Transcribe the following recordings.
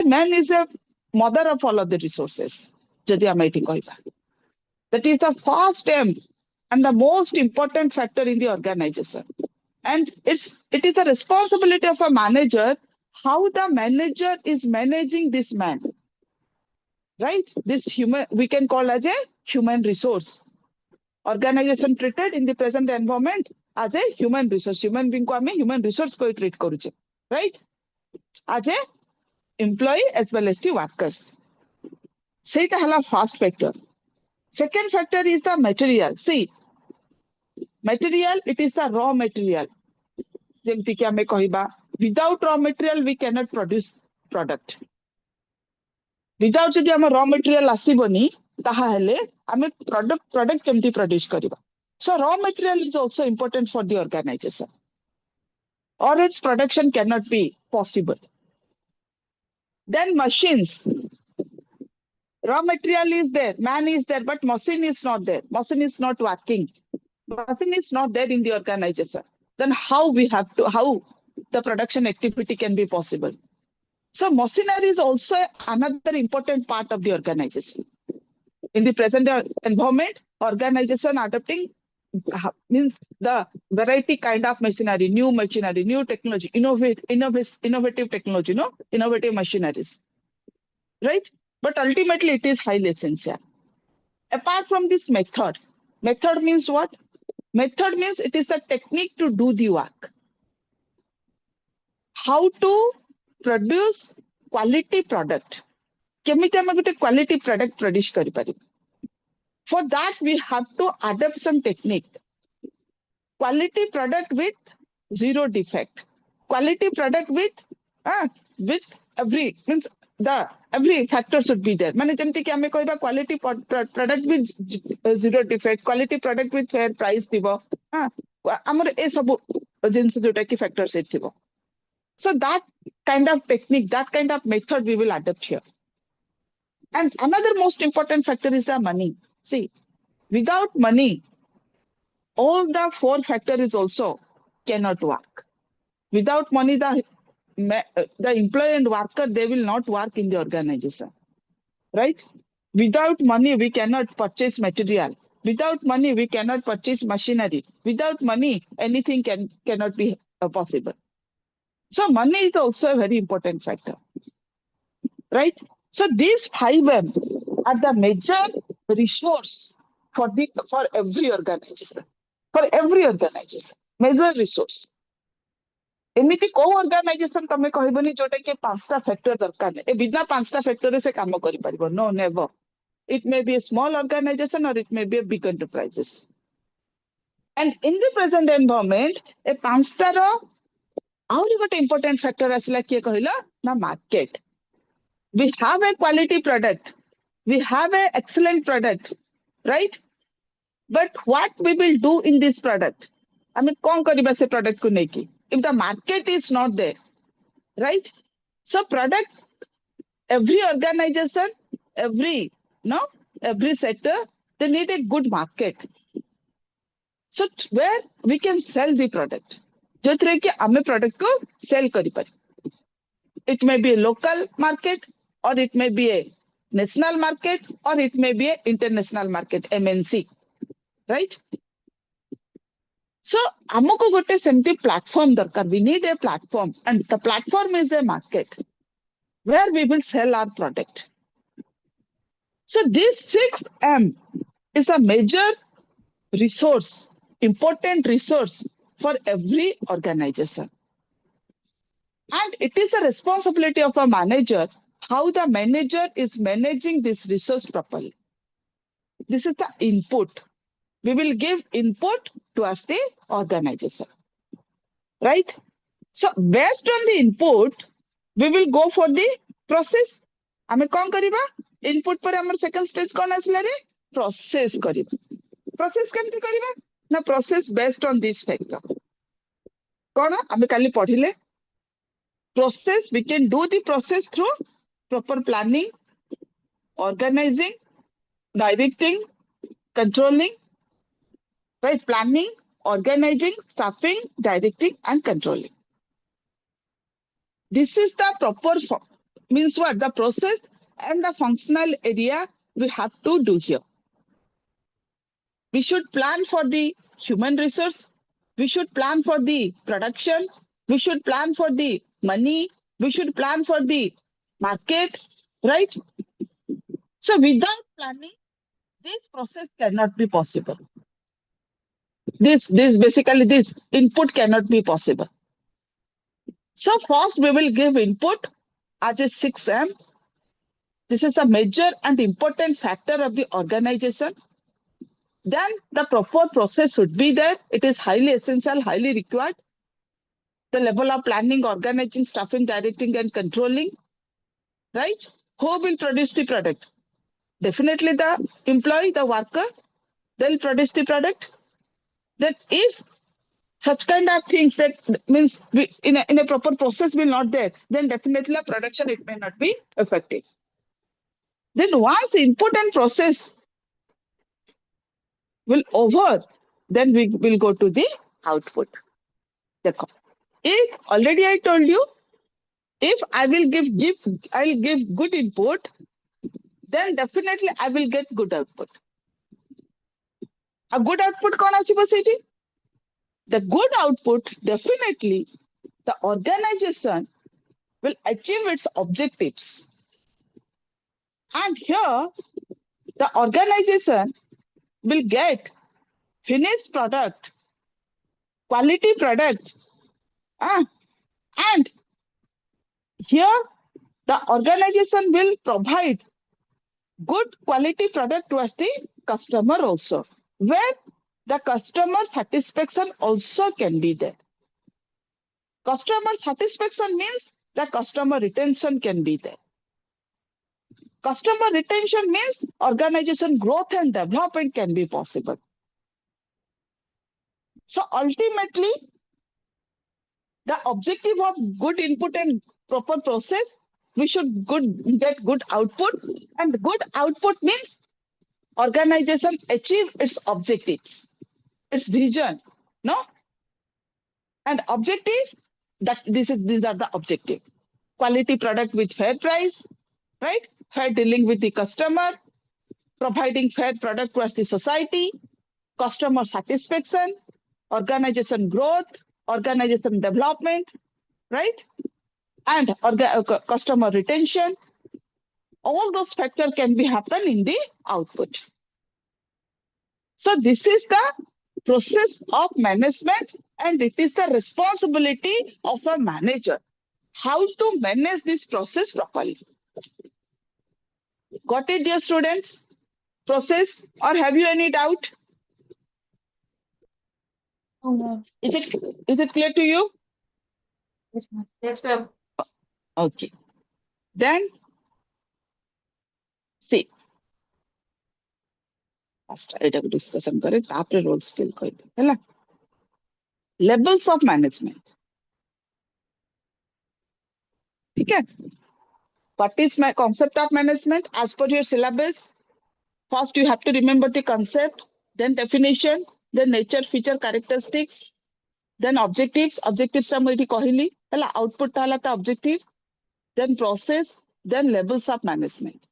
man is a mother of all of the resources. Jodi ame eti kohiba. That is the first aim and the most important factor in the organization. And it is the responsibility of a manager how the manager is managing this man. Right? This human, we can call as a human resource. Organization treated in the present environment as a human resource. Human being ko ame human resource ko treat karuche. Right? As a employee as well as the workers. Seita hala first factor. Second factor is the material. See, material, it is the raw material. ଯେମିତି କି ଆମେ କହିବା without raw material we cannot produce product. Without ଯଦି ଆମ raw material ଆସିବନି ତାହେଲେ ଆମେ product କେମିତି produce କରିବା. So raw material is also important for the organization, or its production cannot be possible. Then machines. Raw material is there, man is there, but machine is not there. Machine is not working. Machine is not there in the organization. Then how the production activity can be possible? So machinery is also another important part of the organization. In the present environment, organization adopting means the variety kind of machinery, new technology, innovative technology, innovative machineries, right? But ultimately it is highly essential. Apart from this method means what? Method means it is the technique to do the work. How to produce quality product. केमिति हम गोटे quality product produce करि पारि. For that we have to adopt some technique. Quality product with zero defect. Quality product with every means the every factor should be there. माने जेमति कि हमें कहबा quality product with zero defect, quality product with fair price थिबो. हमर ए सब जिंस जोटा कि factors ए थिबो. So that kind of technique, that kind of method we will adopt here. And another most important factor is the money. See, without money, all the four factors also cannot work. Without money, the employee and worker, they will not work in the organization, right? Without money, we cannot purchase material. Without money, we cannot purchase machinery. Without money, anything cannot be possible. So money is also a very important factor, right? So these 5M are the major resource for every organization. For every organization, major resource. एमिति को organisation तमे कहबनी जोटा के पांचटा factor दरकार ए बिना पांचटा factor से काम करि परिबो. No, never. It may be a small organization or it may be a big enterprises. And in the present environment, a पांचटा रो आउरी गोटे important factor आसला किए कहिला ना market. We have a quality product. We have an excellent product, right? But what we will do in this product? I mean, कौन करिबा से product को नेकी? If the market is not there, right? So product, every organization, every sector, they need a good market. So where we can sell the product. जो तरह के हमें product को sell करी पारी. It may be a local market, or it may be a national market, or it may be a international market, MNC, right? So हमको गोटे सेमती platform दरकार. We need a platform, and the platform is a market where we will sell our product. So this 6M is a major resource, important resource for every organization. And it is a responsibility of a manager how the manager is managing this resource properly. This is the input. We will give input towards the organization, right? So based on the input, we will go for the process. हमें कौन करिबा? Input पर हमर second stage कौन आसला रे? Process करिबा. Process केमति करिबा? ना process based on this factor. कौन हमें काली पढ़िले? Process, we can do the process through proper planning, organizing, directing, controlling, right? Planning, organizing, staffing, directing, and controlling. This is the proper means what? The process and the functional area we have to do here. We should plan for the human resource. We should plan for the production. We should plan for the money. We should plan for the market, right? So without planning, this process cannot be possible. This input cannot be possible. So first we will give input as a 6M. This is a major and important factor of the organization. Then the proper process should be there. It is highly essential, highly required. The level of planning, organizing, staffing, directing, and controlling, right? Who will produce the product? Definitely the employee, the worker, they'll produce the product. Then if such kind of things that means in a proper process will not there, then definitely a production, it may not be effective. Then once input and process will over, then we will go to the output. If already I told you, if I will I'll give good input, then definitely I will get good output. A good output कौन आसिबो सेठी? The good output, definitely the organization will achieve its objectives. And here the organization will get finished product, quality product, and here the organization will provide good quality product towards the customer also, where the customer satisfaction also can be there. Customer satisfaction means the customer retention can be there. Customer retention means organization growth and development can be possible. So ultimately, the objective of good input and proper process, we should get good output, and good output means organization achieve its objectives, its vision, no? And objective, these are the objective. Quality product with fair price, right? Fair dealing with the customer, providing fair product towards the society, customer satisfaction, organization growth, organization development, right? And customer retention. All those factors can be happen in the output. So this is the process of management, and it is the responsibility of a manager how to manage this process properly. Got it, dear students? Process, or have you any doubt? Oh, no. Is it clear to you? Yes, ma'am. Yes, ma'am. Okay. Then see. First, ଏଟାକୁ discussion करे तापरे role skill कहते हैला. Levels of management. ठीक है? What is my concept of management as per your syllabus? First, you have to remember the concept, then definition, then nature, feature, characteristics, then objectives. Objectives are मुझे कहली, हैला output था ता objective, then process, then levels of management.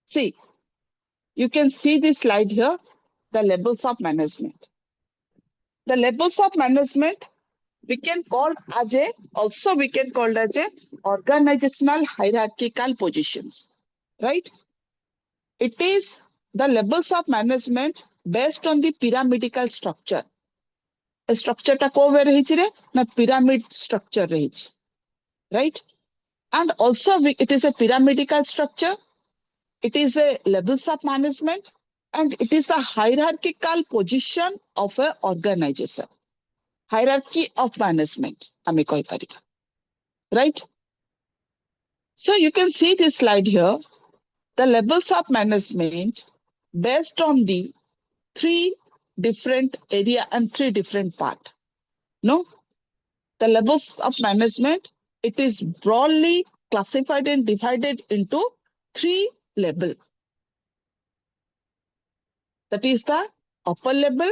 See, you can see this slide here, the levels of management. The levels of management we can call as a organizational hierarchical positions, right? It is the levels of management based on the pyramidal structure. A structure ta ko na pyramid structure rehichi, right? And also it is a pyramidal structure. It is a levels of management, and it is the hierarchical position of an organization. Hierarchy of management, ame koi pariba, right? So you can see this slide here, the levels of management based on the 3 different area and 3 different part. No, the levels of management, it is broadly classified and divided into 3 levels. That is the upper level,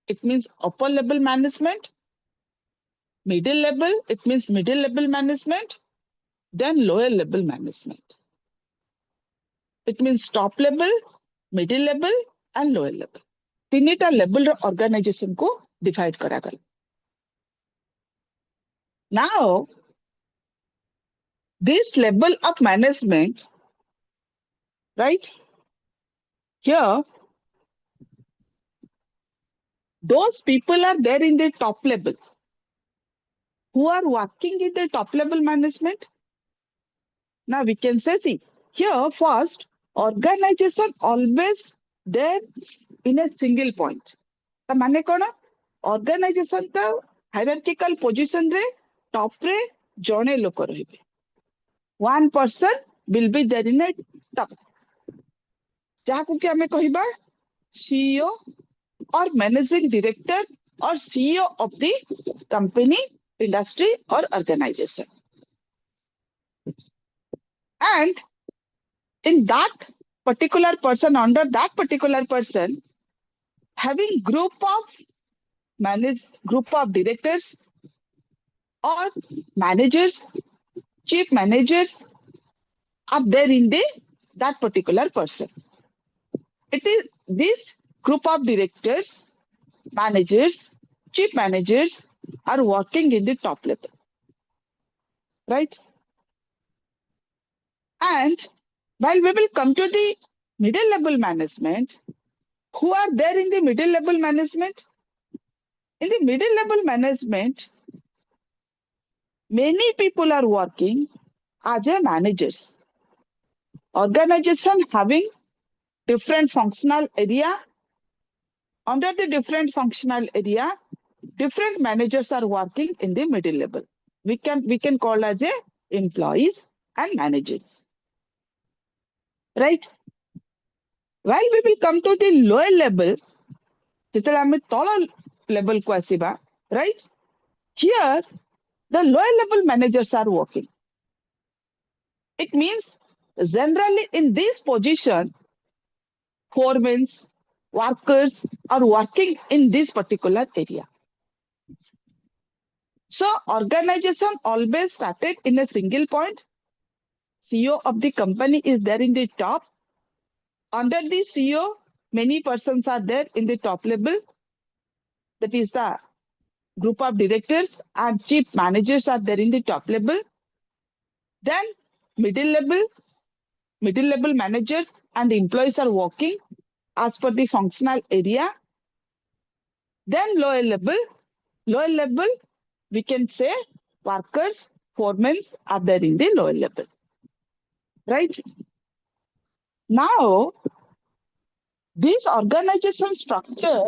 it means upper level management. Middle level, it means middle level management. then lower level management. It means top level, middle level, and lower level. तीनटा level organization को divide करा गया. Now, this level of management, right? Here, those people are there in the top level who are working in the top level management. Now we can say, see, here first, organization always there in a single point. ता माने कोन organization ता hierarchical position रे top रे जणे लोक रहिबे. One person will be there in a top. जाहाकु कि हमें कहिबा CEO or managing director or CEO of the company, industry or organization. And in that particular person, under that particular person, having group of directors or managers, chief managers are there in that particular person. It is this group of directors, managers, chief managers are working in the top level, right? And while we will come to the middle level management, who are there in the middle level management? In the middle level management, many people are working as a managers. Organization having different functional area. Under the different functional area, different managers are working in the middle level. We can call as a employees and managers. Right? While we will come to the lower level, level को आसीबा, right? Here, the lower level managers are working. It means generally in this position, foremen, workers are working in this particular area. So organization always started in a single point. CEO of the company is there in the top. Under the CEO, many persons are there in the top level. That is the group of directors and chief managers are there in the top level. Then middle level managers and employees are working as per the functional area. Then lower level, we can say workers, foremen are there in the lower level. Right? Now, this organization structure,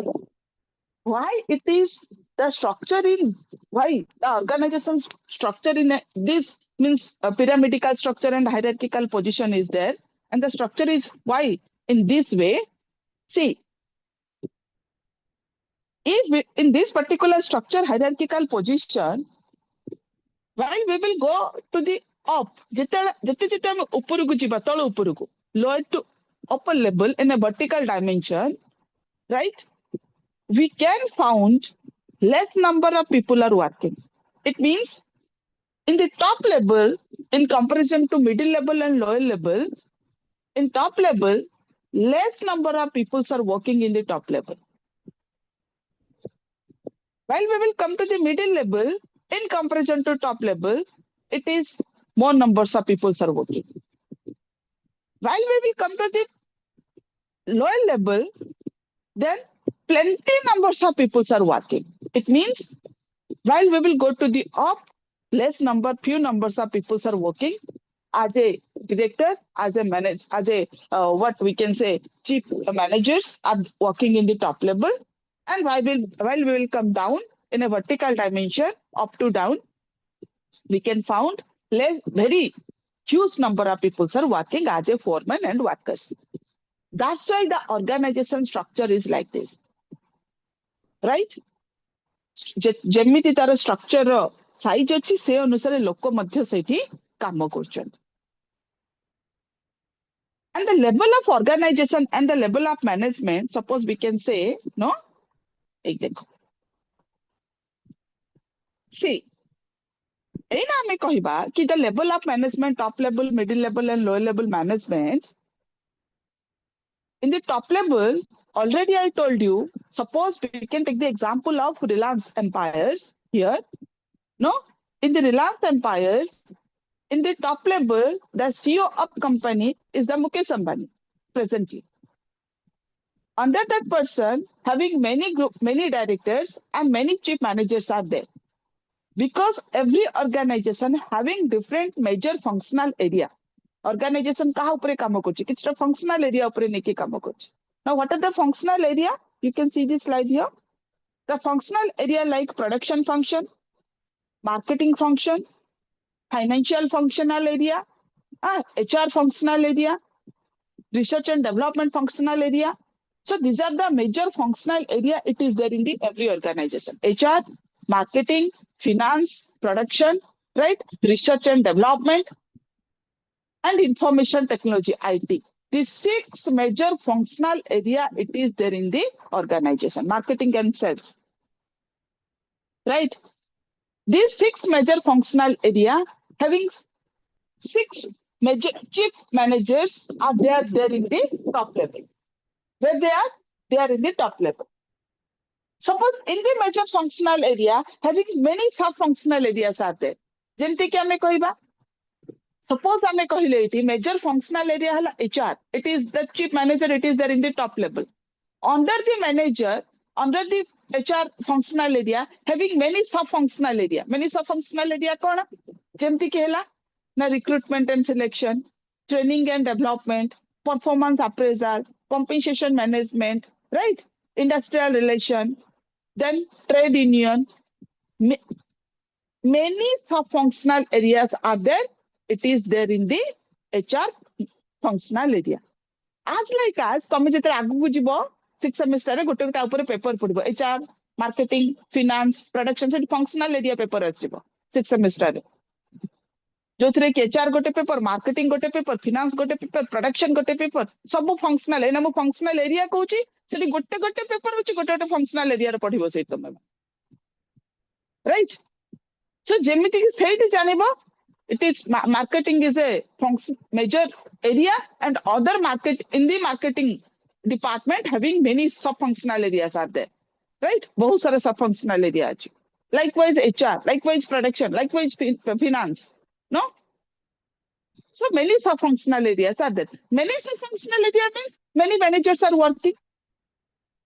why it is the structure in, why the organization structure in this means a pyramidical structure and hierarchical position is there. And the structure is why in this way. See, if we, in this particular structure hierarchical position, while we will go to the up, lower to upper level in a vertical dimension, right? We can found less number of people are working. It means in the top level, in comparison to middle level and lower level, in top level, less number of people are working in the top level. While we will come to the middle level, in comparison to top level, it is more numbers of people are working. While we will come to the lower level, then plenty numbers of people are working. It means while we will go to the up, few numbers of people are working as a director, as a manager, as a what we can say chief managers are working in the top level. And while we will come down in a vertical dimension, up to down, we can found very huge number of people are working as a foreman and workers. That's why the organization structure is like this. Right? जेमिति तार structure size अछि से अनुसार लोक मध्य सेठी काम करछन. And the level of organization and the level of management, suppose we can say, no, एक देखो. See, एना हमें कहिबा कि the level of management, top level, middle level and lower level management. In the top level, already I told you, suppose we can take the example of Reliance Empires here. No, in the Reliance Empires, in the top level, the CEO of company is the Mukesh Ambani presently. Under that person, having many group, many directors and many chief managers are there. Because every organization having different major functional area. Organization kaha upare kamo kochi? Kichta functional area upare neki kamo kochi. Now, what are the functional area? You can see this slide here. The functional area like production function, marketing function, financial functional area, HR functional area, research and development functional area. So these are the major functional area it is there in the every organization. HR, marketing, finance, production, right? Research and development, and information technology, IT. These 6 major functional area it is there in the organization, marketing and sales. Right? These 6 major functional area having 6 major chief managers are there in the top level. Where they are? They are in the top level. Suppose in the major functional area, having many sub-functional areas are there. Jemti ki ame kahiba? Suppose ame kahile iti major functional area hala HR. It is the chief manager, it is there in the top level. Under the manager, under the HR functional area, having many sub-functional area. Many sub-functional area kona? Jemti ki hela? Na recruitment and selection, training and development, performance appraisal, compensation management, right? Industrial relation, then trade union. Many sub-functional areas are there. It is there in the HR functional area. As like as तमे जेते आगु को जीवो 6 semester रे गोटे गोटे ऊपर paper पड़बो HR, मार्केटिंग, फाइनेंस, प्रोडक्शन से फंक्शनल एरिया पेपर आसीबो 6 सेमेस्टर रे जो थरे के HR गोटे पेपर, मार्केटिंग गोटे पेपर, फाइनेंस गोटे पेपर, प्रोडक्शन गोटे पेपर सब फंक्शनल एना मो फंक्शनल एरिया कहूची सेठी गोटे गोटे पेपर होची गोटे गोटे फंक्शनल एरिया रे पढिबो से तमे राइट सो जेमिति कि सेठी जानिबो it is marketing is a function major area and other market in the marketing department having many sub functional areas are there right बहुत सारे sub functional area अछि likewise HR likewise production likewise finance no so many sub functional areas are there many sub functional area means many managers are working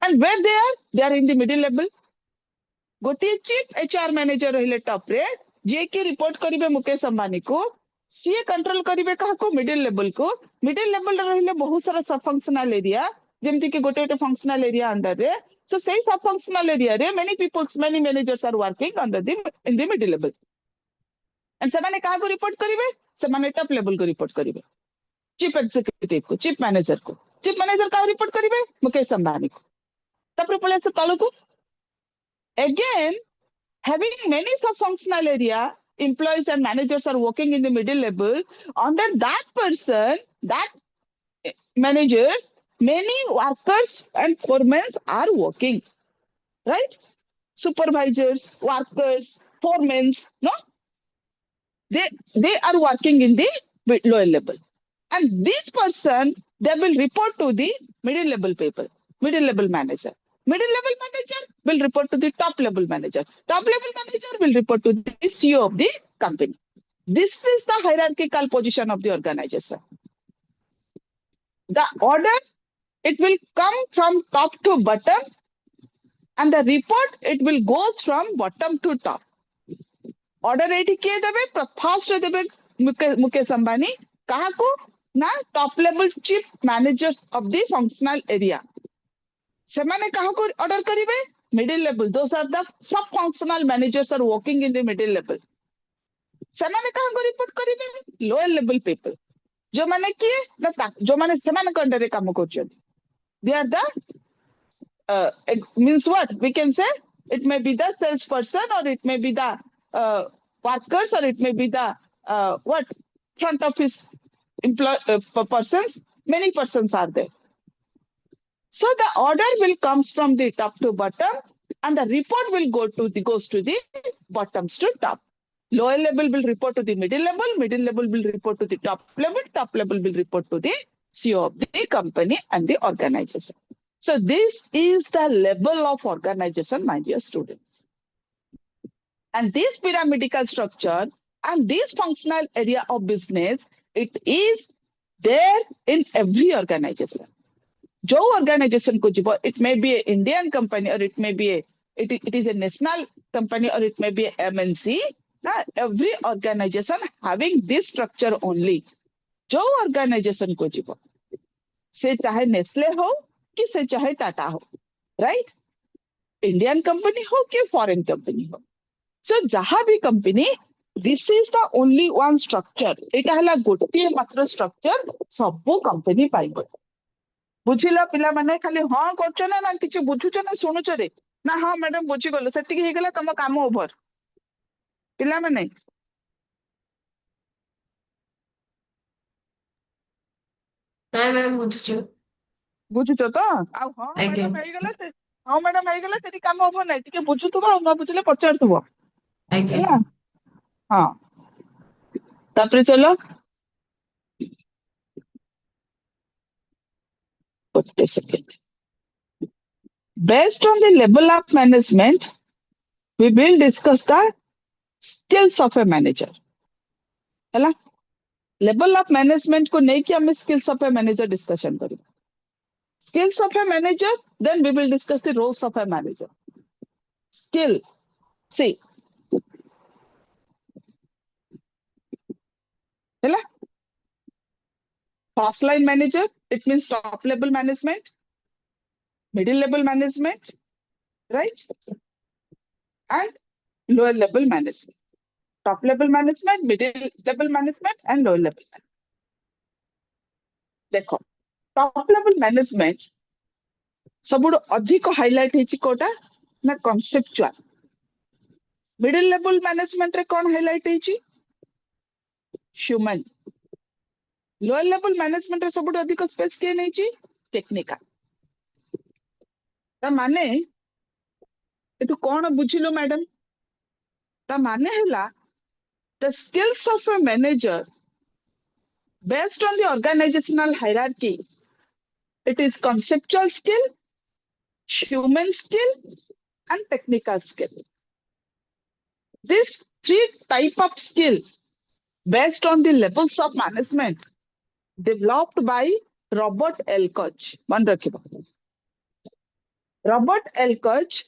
and where they are in the middle level गोटे chief HR manager रहिले top रे जे की report करिवे मुकेश अंबानी को CA control करिवे काहा को middle level रे रहिले बहुत सारा सब फंक्शनल एरिया जेमति कि गोटे गोटे फंक्शनल एरिया अंडर रे सो सेही सब फंक्शनल एरिया रे many managers are working under the in the middle level and से माने काहा को रिपोर्ट करिवे से माने टॉप लेवल को रिपोर्ट करिवे चीफ एग्जीक्यूटिव को चीफ मैनेजर का रिपोर्ट करिवे मुकेश अंबानी को तब पळे से तळो को again having many sub-functional area, employees and managers are working in the middle level. Under that person, that managers, many workers and foremen are working, right? Supervisors, workers, foremen, no? They are working in the lower level. And this person, they will report to the middle level people, middle level manager. Middle level manager will report to the top level manager. Top level manager will report to the CEO of the company. This is the hierarchical position of the organization. The order, it will come from top to bottom and the report, it will goes from bottom to top. Order एठी किए देबे first देबे मुकेश अंबानी कहा को ना top level chief managers of the functional area सेमाने कहा को ऑर्डर करिवे middle level those are the sub functional managers are working in the middle level सेमाने कहा को रिपोर्ट करिवे लोअर लेवल पीपल जो माने किए ना जो माने सेमाने अंडर रे काम करछन they are the means what we can say it may be the salesperson or it may be the workers or it may be the what front office persons many persons are there. So the order will comes from the top to bottom and the report will goes to the bottoms to top. lower level will report to the middle level will report to the top level will report to the CEO of the company and the organization. So this is the level of organization, my dear students. And this pyramidal structure and this functional area of business, it is there in every organization. जो organization को जीवो, it may be an Indian company or it may be it is a national company or it may be a MNC. Every organization having this structure only. जो organization को जीवो, से चाहे Nestle हो कि से चाहे टाटा हो, right? इंडियन कंपनी हो कि फॉरेन कंपनी हो, सो जहां भी company, this is the only one structure, एटा हला गोटे मात्र स्ट्रक्चर सब कंपनी पाइबो. बुझिला पिला माने खाली हां करछ ना किछ बुझुछ ना सुनुछ रे ना, हां मैडम बुझी गलो सेति हे गेला तम काम ओवर. पिला माने ନାଇଁ ମ୍ୟାମ୍ ବୁଝୁଛୁ बुझुछ तो आ हां ଆଜ୍ଞା मैडम हे गेला से, हां मैडम हे गेला सेति काम ओवर नै, टिके बुझुथबो आ न बुझिले पचारथबो. ଆଜ୍ଞା ହେଲା हां तापरे चलो गोटे second. Based on the level of management, we will discuss the skills of a manager. है ना? Level of management को नहीं कि हमें skills of a manager discussion करें. Skills of a manager, then we will discuss the roles of a manager. Skill, see, है ना? First line manager, it means top level management, middle level management, right? And lower level management. Top level management, middle level management, and lower level management. देखो, top level management सबुठ अधिक highlight हेची कोटा ना conceptual. Middle level management रे कौन highlight हेची? Human. Lower level management रे सबुठ अधिक space के नेची? टेक्निकल. ता माने एटु कोन बुझिलो मैडम? ता माने हैला the skills of a manager based on the organizational hierarchy, it is conceptual skill, human skill, and technical skill. These three type of skill based on the levels of management developed by Robert L. Koch. Man rakhibo. Robert L. Koch,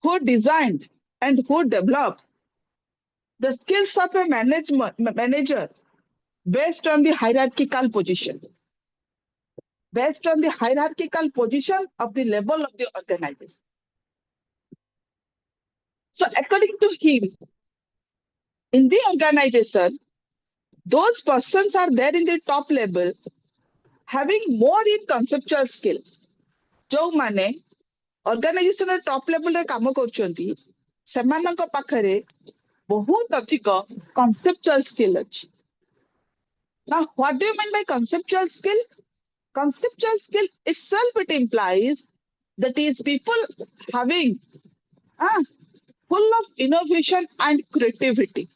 who designed and who developed the skills of a manager based on the hierarchical position. Based on the hierarchical position of the level of the organization. So according to him, in the organization, those persons are there in the top level having more in conceptual skill. जो माने organization top level रे काम करछंती, सेमानक पाखरे बहुत अधिक conceptual skill अछि. Now, what do you mean by conceptual skill? Conceptual skill itself, it implies that is people having full of innovation and creativity.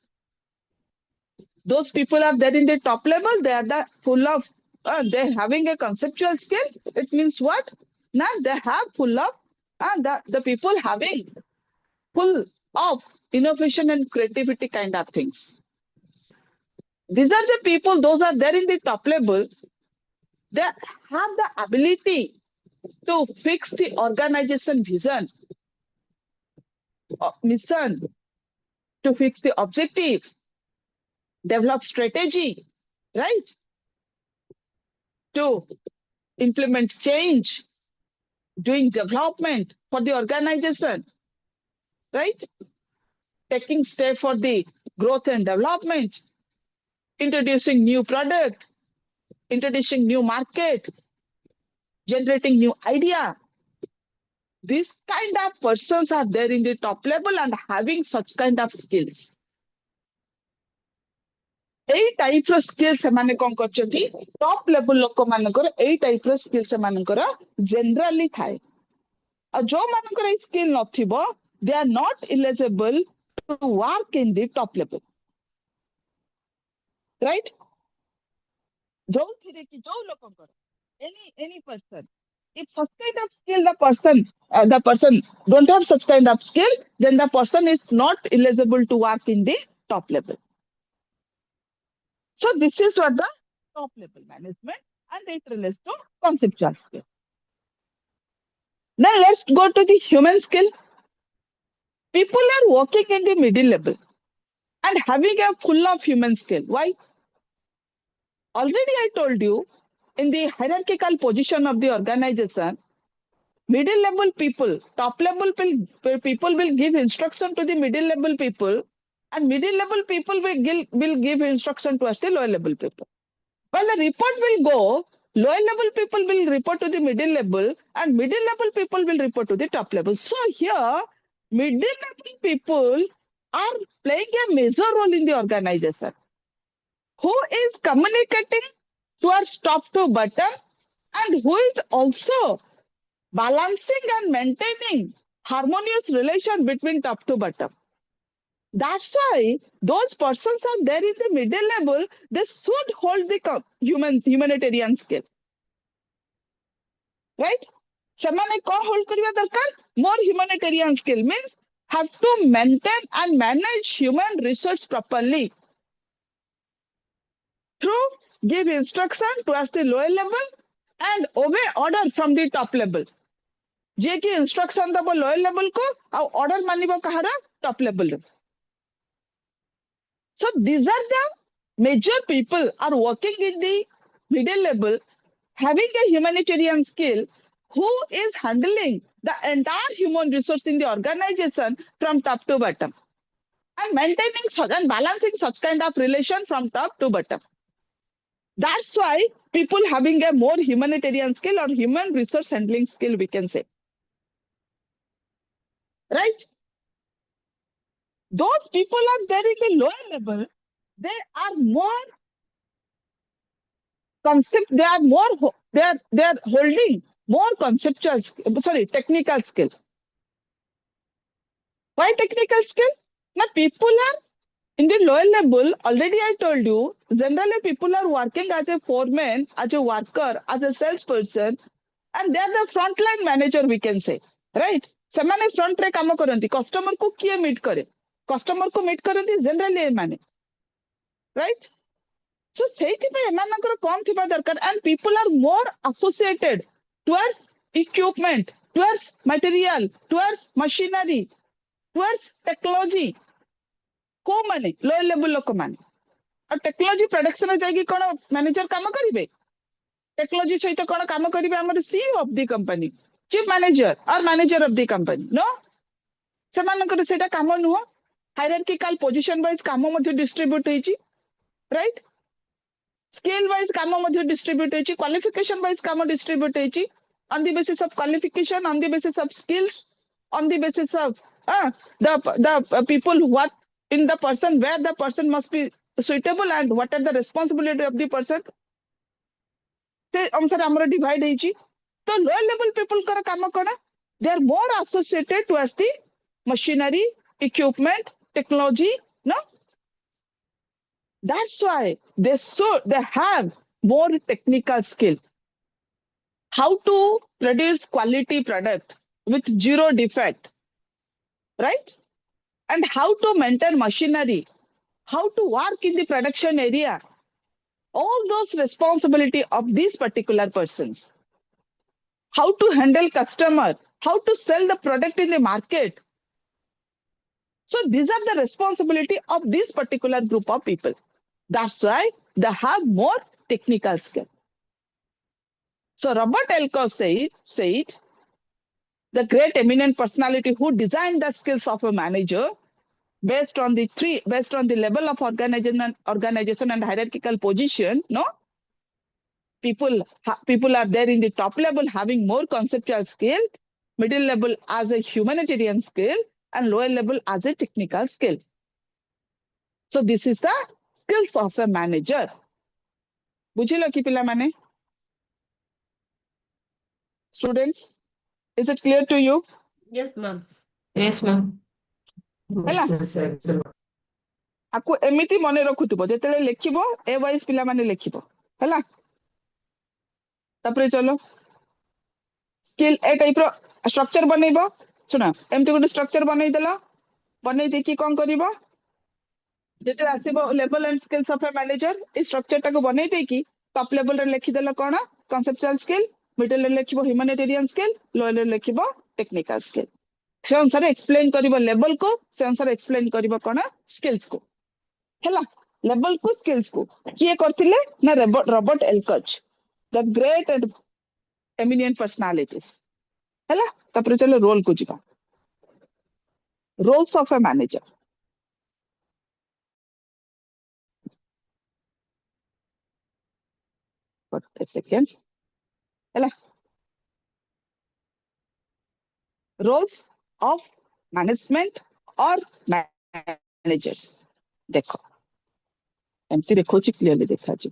Those people are there in the top level, they are the full of, they're having a conceptual skill. It means what? Now they have full of, the people having full of innovation and creativity kind of things. These are the people, those are there in the top level. They have the ability to fix the organization vision, mission, to fix the objective, develop strategy, right? To implement change, doing development for the organization, right? Taking steps for the growth and development, introducing new product, introducing new market, generating new idea. These kind of persons are there in the top level and having such kind of skills. এই type ର skill ସେମାନେ କଣ କରୁଛନ୍ତି, top level ଲୋକମାନଙ୍କର ଏଇ type ର skill ସେମାନଙ୍କର generally ଥାଏ. ଆଉ ଯୋଉମାନଙ୍କର ଏଇ ସ୍କିଲ୍ ନଥିବ, they are not eligible to work in the top level. Right? Any person, if such kind of skill the person don't have such kind of skill, then the person is not eligible to work in the top level. So this is what the top level management, and it relates to conceptual skill. Now let's go to the human skill. People are working in the middle level and having a full of human skill. Why? Already I told you, in the hierarchical position of the organization, middle level people, top level people will give instruction to the middle level people, and middle level people will give instruction to us, the lower level people. When the report will go, lower level people will report to the middle level, and middle level people will report to the top level. So here, middle level people are playing a major role in the organization. Who is communicating towards top to bottom, and who is also balancing and maintaining harmonious relation between top to bottom. That's why those persons are there in the middle level. They should hold the humanitarian skill, right? ସେମାନେ କଣ hold କରିବା ଦରକାର? More humanitarian skill means have to maintain and manage human resource properly through give instruction towards the lower level and obey order from the top level. जे कि instruction दबो lower level को और order मानिबो कहार top level रे. So these are the major people are working in the middle level, having a humanitarian skill, who is handling the entire human resource in the organization from top to bottom and maintaining such and balancing such kind of relation from top to bottom. That's why people having a more humanitarian skill or human resource handling skill, we can say. Right? Those people are there in the lower level. They are more they are holding more conceptual, technical skill. Why technical skill? Now people are in the lower level, already I told you, generally people are working as a foreman, as a worker, as a salesperson, and they are the frontline manager, we can say, right? ସେମାନେ front ରେ କାମ କରନ୍ତି, customer को किए meet करे, customer को meet करନ୍ତି generally एमाने, right? So ସେଇଥିପାଇଁ ଏମାନଙ୍କର କଣ ଥିବା ଦରକାର, and people are more associated towards equipment, towards material, towards machinery, towards technology. को माने lower level लोक माने और टेक्नोलॉजी प्रोडक्शन रे जाई कि कोन मैनेजर काम करिवे, टेक्नोलॉजी सहित कोन काम करिवे हमर CEO of the company, chief manager और manager of the company. No, सेमानकर सेटा काम नुह. हायरार्किकल पोजीशन वाइज काम मध्ये डिस्ट्रीब्यूट होईची, राइट? स्केल वाइज काम मध्ये डिस्ट्रीब्यूट होईची, क्वालिफिकेशन वाइज काम डिस्ट्रीब्यूट होईची, on the basis of qualification, on the basis of skills, on the basis of the people what in the person, where the person must be suitable and what are the responsibility of the person. से अनुसार हमर divide होईची. तो lower level people कर काम कोना, they are more associated towards the machinery, equipment, technology. No, that's why they have more technical skill. How to produce quality product with zero defect, right? And how to maintain machinery, how to work in the production area, all those responsibility of these particular persons. How to handle customer, how to sell the product in the market. So these are the responsibility of this particular group of people. That's why they have more technical skill. So Robert Elko said, the great eminent personality who designed the skills of a manager based on the level of organization and hierarchical position. No, people are there in the top level having more conceptual skill, middle level as a humanitarian skill, and lower level as a technical skill. So this is the skills of a manager. बुझिलो कि पिला माने? Students, is it clear to you? Yes, ma'am. Yes, ma'am. हैला Yes, yes, एकदम। आकु एमिति मने रखुथबो जेतेले लेखिबो ए wise पिला माने लेखिबो हैला तापरे चलो skill A type row structure बनेइबो सुना एमति गोटे स्ट्रक्चर बनेइ देला बनेइ देखि कोन करिवो जेते आसीबो level and skills of a manager a structure टाको बनेइ देकी टॉप लेवल रे लिखि देला कोन कॉन्सेप्चुअल स्किल मिडिल रे लिखिबो ह्यूमैनिटेरियन स्किल लोअर रे लिखिबो टेक्निकल स्किल से अनुसार एक्सप्लेन करिवो लेवल को से अनुसार एक्सप्लेन करिवो कोन स्किल्स को हैला लेवल को स्किल्स को किए करथिले ना रॉबर्ट एल्कच the great and eminent personalities हैला तापर चलो रोल को जिबा roles of a manager But a second हैला roles of management or managers देखो एमती देखो छि क्लियरली देखा छि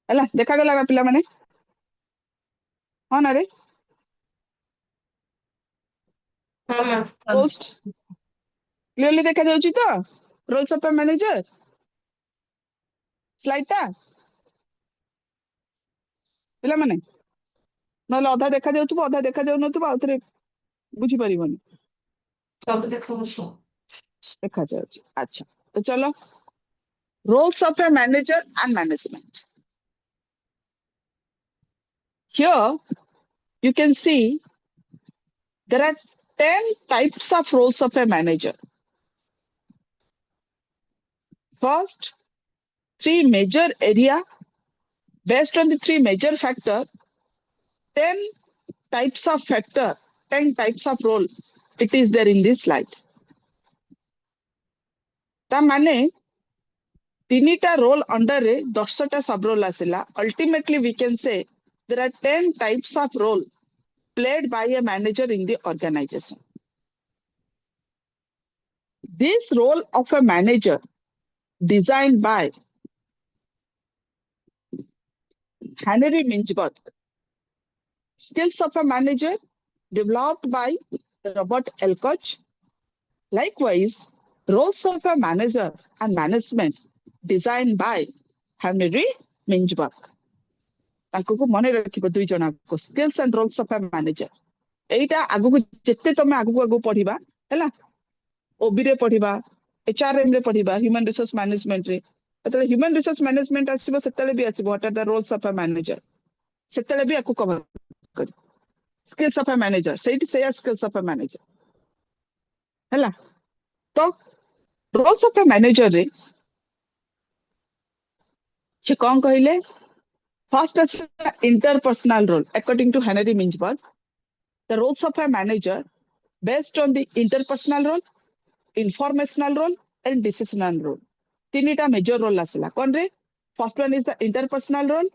हैला देखा गला पिला माने हां ना रे हाँ मैम सब। रोल्स क्लियरली देखा जाउछि तो roles of a manager slide ता पिला माने नले अधा देखा जाउथबो अधा देखा जाउ नथबो आउथरे बुझी परिबनी सब देखो उसको। देखा जाउछि अच्छा तो चलो roles of a manager and management here you can see there are 10 types of roles of a manager first three major area based on the three major factor 10 types of factor 10 types of role it is there in this slide ता माने तीनिटा role under रे 10टा सब role आसिला ultimately we can say there are 10 types of role played by a manager in the organization this role of a manager designed by Henry Mintzberg skills of a manager developed by Robert Elkoch likewise roles of a manager and management designed by Henry Mintzberg ताको को मने रखिबो दुई जना को skills and roles of a manager एटा आगु को जेते तमे आगु पढिबा हैला ओबी रे पढिबा एचआरएम रे पढिबा ह्यूमन रिसोर्स मैनेजमेंट रे ततले ह्यूमन रिसोर्स मैनेजमेंट आसीबो सेतले भी आसीबो what are the roles of a manager सेतले भी आकु कवर कर स्किल्स ऑफ ए मैनेजर सेठी से स्किल्स ऑफ ए मैनेजर हैला तो रोल्स ऑफ ए मैनेजर रे से कोन कहिले first is interpersonal role according to Henry Mintzberg the roles of a manager based on the interpersonal role informational role and decisional role तीनटा major role asila kon re first one is the interpersonal role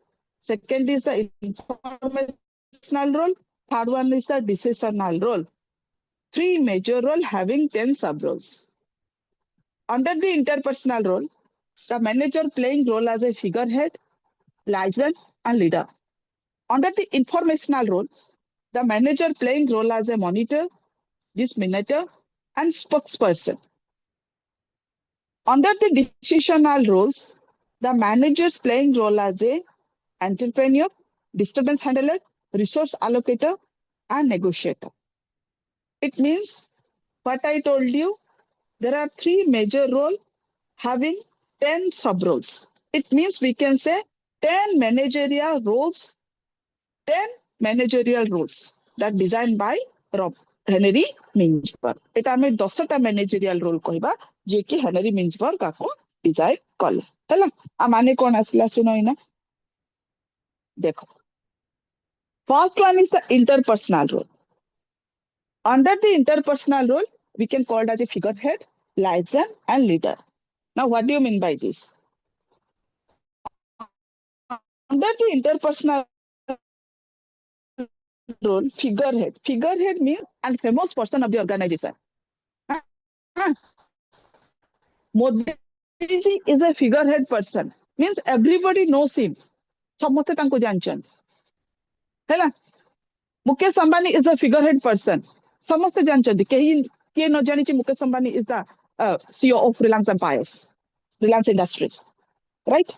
second is the informational role third one is the decisional role three major role having 10 sub roles under the interpersonal role the manager playing role as a figurehead liaison and leader under the informational roles the manager playing role as a monitor disseminator and spokesperson under the decisional roles the managers playing role as a entrepreneur disturbance handler resource allocator and negotiator it means what I told you there are three major roles having 10 sub roles it means we can say 10 managerial roles 10 managerial roles that designed by Henry Mintzberg एटा हमें 10टा managerial role कहबा जे कि Henry Mintzberg को design कले हैला आ माने कोन आसला सुनो इना देखो first one is the interpersonal role under the interpersonal role we can call it as a figurehead liaison and leader now what do you mean by this under the interpersonal role figurehead means a famous person of the organization Modi ji is a figurehead person means everybody knows him समस्ते तांको जानचन हैला Mukesh Ambani is a figurehead person समस्त जानछथि के न जानिछि Mukesh Ambani is the CEO of Reliance Empires, Reliance Industry, right?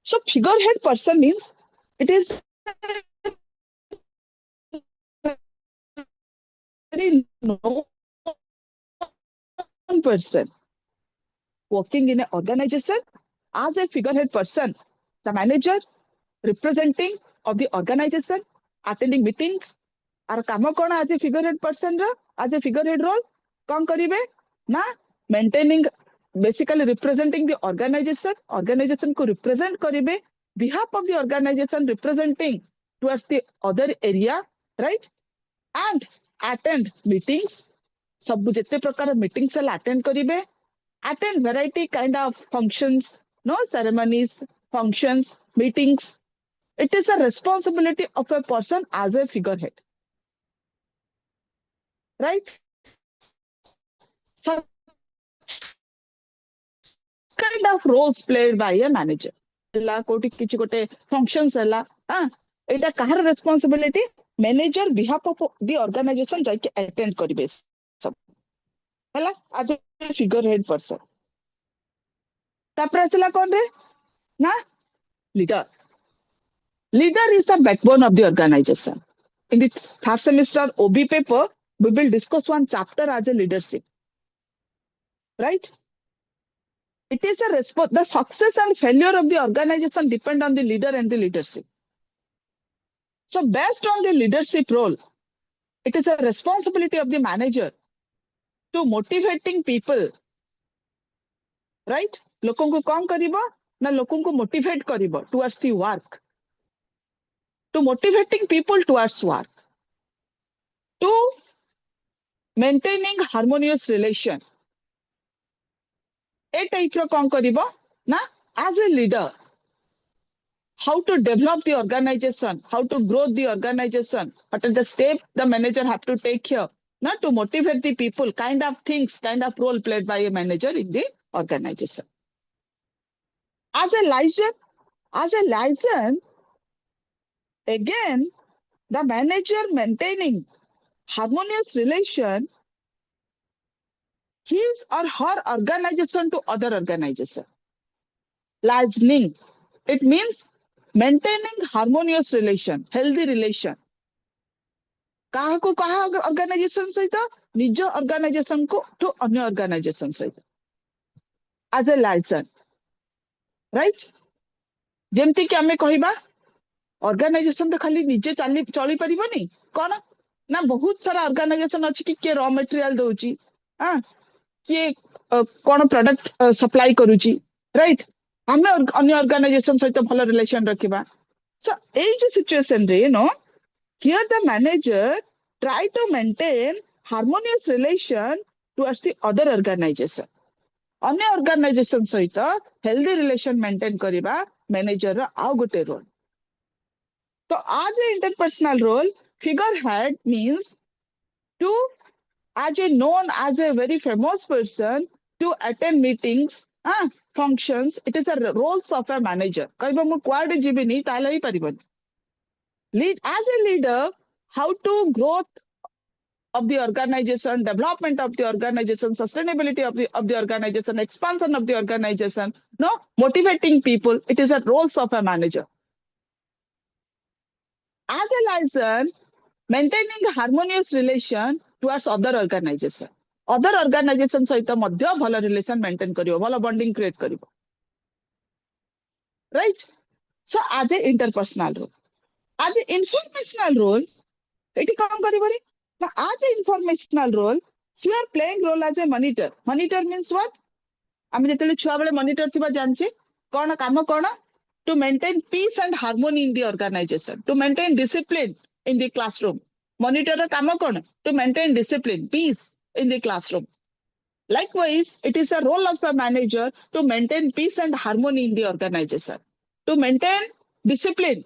So figurehead person means it is very known person working in an organization as a figurehead person, the manager representing of the organization, attending meetings. आर काम कौन आज ए फिगरहेड person रो आज ए फिगरहेड role कौन करिवे ना maintaining basically representing the organization को represent करिवे behalf of the organization representing towards the other area right and attend meetings सब जते प्रकार मीटिंग्स अटेंड करिवे attend variety kind of functions no ceremonies functions meetings it is a responsibility of a person as a figurehead, right? Such kind of roles played by a manager. कोटी किछि गोटे functions हला हां एटा कहार responsibility manager behalf of the organisation जाके attend करिवे सब हला आज फिगरहेड पर्सन तापर असला कोन रे ना leader. Leader is the backbone of the organization. In the third semester OB paper, we will discuss one chapter as a leadership. Right? It is a the success and failure of the organization depend on the leader and the leadership. So based on the leadership role, it is a responsibility of the manager to motivating people. Right? लोगों को कौन करिबो ना लोगों को motivate करिबो towards the work. To motivating people towards work, to maintaining harmonious relation. A type of कौन करिबो ना as a leader, how to develop the organization, how to grow the organization, what are the steps the manager have to take here, na to motivate the people, kind of things, kind of role played by a manager in the organization. As a liaison, again, the manager maintaining harmonious relation his or her organization to other organization. Liaising, it means maintaining harmonious relation, healthy relation. कहा को कहा organization सहित निज organization को to अन्य organization सहित. As a liaison, right? जेमती कि हमें कहिबा ऑर्गेनाइजेशन तो खाली निजे चली परिबनी कोन ना बहुत सारा ऑर्गेनाइजेशन अछि कि के रॉ मटेरियल दोची हां के कोन प्रोडक्ट सप्लाई करूची राइट हमें अन्य ऑर्गेनाइजेशन सहित भलो रिलेशन रखिबा. सो एई जे सिचुएशन रे no here the manager try to maintain harmonious relation towards the other organization. अन्य ऑर्गेनाइजेशन सहित हेल्दी रिलेशन मेंटेन करिबा मैनेजर रो आ गोटे role. So as an interpersonal role, figurehead means to, as a known as a very famous person, to attend meetings, functions. It is a roles of a manager. कहिबा मु quad जीबिनी ताले ही परिबन. Lead as a leader, how to growth of the organization, development of the organization, sustainability of the organization, expansion of the organization. No, motivating people. It is a roles of a manager. As a liaison, maintaining harmonious relation towards other organization. Other organization सहित मध्य भलो relation maintain करियो, भलो bonding create करियो. Right? So as a interpersonal role. As a informational role, eighty काम करिबो रे? Now as a informational role, you are playing role as a monitor. Monitor means what? आमे जेतेले छुआ बेले monitor थिबा जानचे कोन काम कोन? To maintain peace and harmony in the organization, to maintain discipline in the classroom. Monitor the kama kon to maintain discipline, peace in the classroom. Likewise, it is a role of a manager to maintain peace and harmony in the organization, to maintain discipline.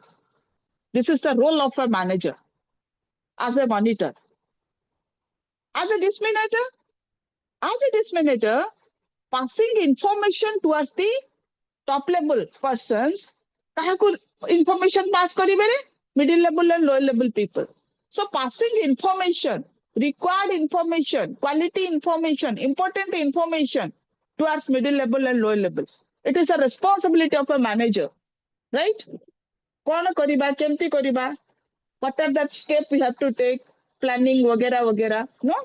This is the role of a manager as a monitor. As a disseminator, passing information towards the top level persons, kahaku information pass karibe re? Middle level and lower level people. So passing information required information, quality information, important information towards middle level and lower level. It is a responsibility of a manager, right? कौन करिबा केमती करिबा, what are the steps we have to take, planning वगैरह वगैरह, no?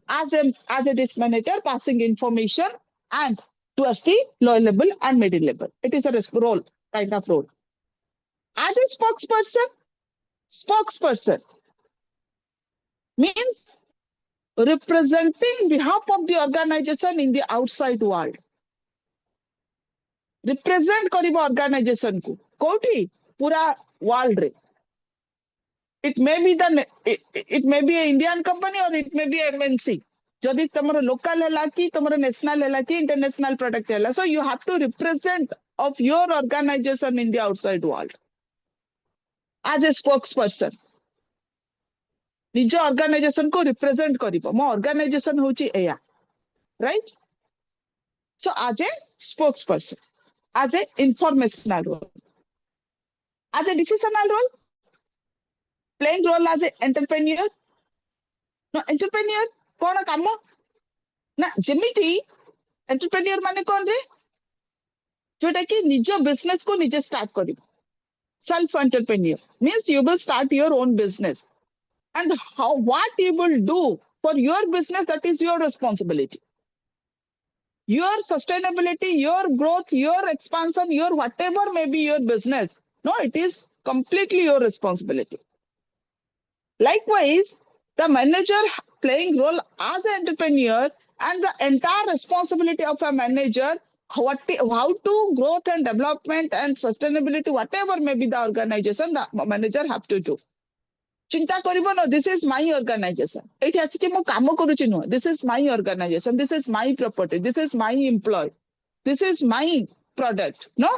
As a disk manager passing information and towards the lower level and middle level. It is a role, kind of role. As a spokesperson means representing behalf of the organization in the outside world. Represent kariba organization को कोठी पूरा world रे. It may be it may be an Indian company or it may be a MNC. जदि तमरो local है Laki, तमरो national है Laki, international product है ला. So you have to represent of your organization in the outside world as a spokesperson. निज organization को represent करिबो. मो organization होची एया, right? So as a spokesperson, as a informational role, as a decisional role, playing role as an entrepreneur. No, entrepreneur कौन काम ना जेमिति entrepreneur माने कौन रे जोटा कि निज बिजनेस को निजे स्टार्ट करिबो. Self entrepreneur means you will start your own business, and what you will do for your business, that is your responsibility. Your sustainability, your growth, your expansion, your whatever may be your business, no, it is completely your responsibility. Likewise, the manager playing role as an entrepreneur and the entire responsibility of a manager, how to growth and development and sustainability, whatever may be the organization, the manager have to do. चिंता करिबो no, this is my organization. एठी आछि कि मो काम करूची no, this is my organization, this is my property, this is my employee, this is my product, no?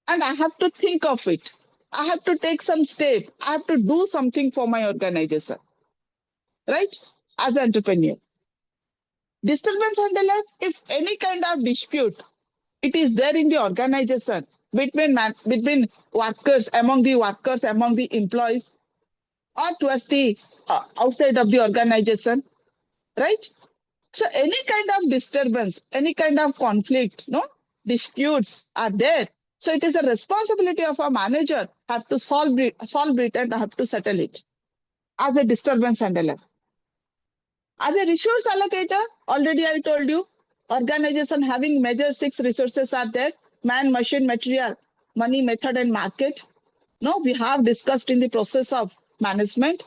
And I have to think of it. I have to take some step. I have to do something for my organization, right? As an entrepreneur. Disturbance handler, if any kind of dispute, it is there in the organization between workers, among the employees, or towards the outside of the organization, right? So any kind of disturbance, any kind of conflict, no, disputes are there. So it is a responsibility of a manager have to solve it and have to settle it as a disturbance handler. As a resource allocator, already I told you, organization having major 6 resources are there: man, machine, material, money, method, and market. No, we have discussed in the process of management.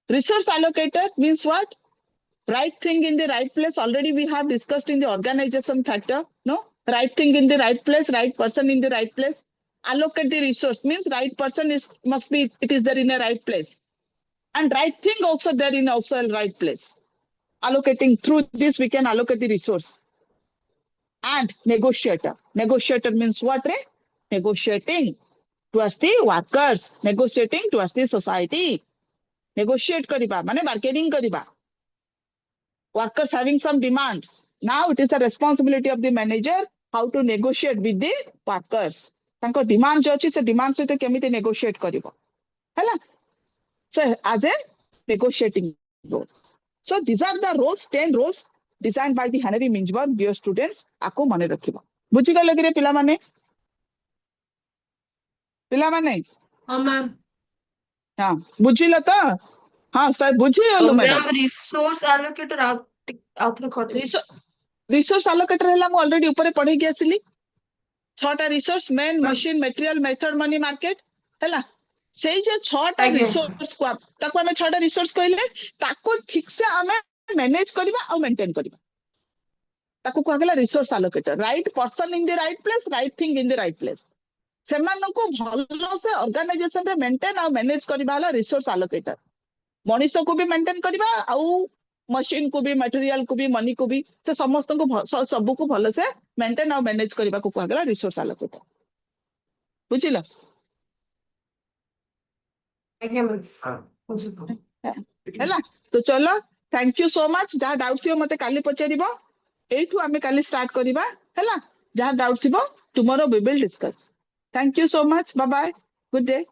Resource allocator means what? Right thing in the right place. Already we have discussed in the organization factor. No, right thing in the right place, right person in the right place. Allocate the resource means right person is there in a right place, and right thing also there in also a right place. Allocating through this we can allocate the resource. And negotiator. Negotiator means what? Negotiating towards the workers, negotiating towards the society. Negotiate kariba, mane bargaining kariba. Workers having some demand. Now it is a responsibility of the manager how to negotiate with the workers. Tanko demand jo achi se demand sହିତ କେମିତି negotiate karibo. Hala? So as a negotiating role. So these are the roles, 10 roles designed by the Henry Mintzberg. Dear students, ako mane rakhiba. बुझी गले कि पिला माने? पिला माने? हाँ ma'am. हाँ, बुझिल तो? हाँ सर बुझी गलु मैडम. मैम रिसोर्स एलोकेटर आउथरे करते. रिसोर्स एलोकेटर हैला मु ऑलरेडी ऊपर पढै के आसिली. 6टा resource men, machine, material, method, money, market हैला. सेई जे 6टा रिसोर्स को ताको हमें 6टा रिसोर्स कहले ताको ठीक से हमें मैनेज करबा और मेंटेन करबा. ताको कह गेला resource allocator. Right person in the right place, right thing in the right place. सेमानको भलो से ऑर्गेनाइजेशन रे मेंटेन और मैनेज करबा वाला रिसोर्स एलोकेटर. मनीष को भी मेंटेन करबा आउ मशीन को भी, मटेरियल को भी, मनी को भी, से समस्त को सब को भलो से मेंटेन और मैनेज करबा को कह गेला रिसोर्स एलोकेटर. बुझिला? हैला तो चलो, थैंक यू सो मच. जहाँ डाउट थियो मते काली पचारिबो. एठू आमे काली स्टार्ट करिबा. हैला जहाँ डाउट थिबो tomorrow we will discuss. Thank you so much. Bye bye. Good day.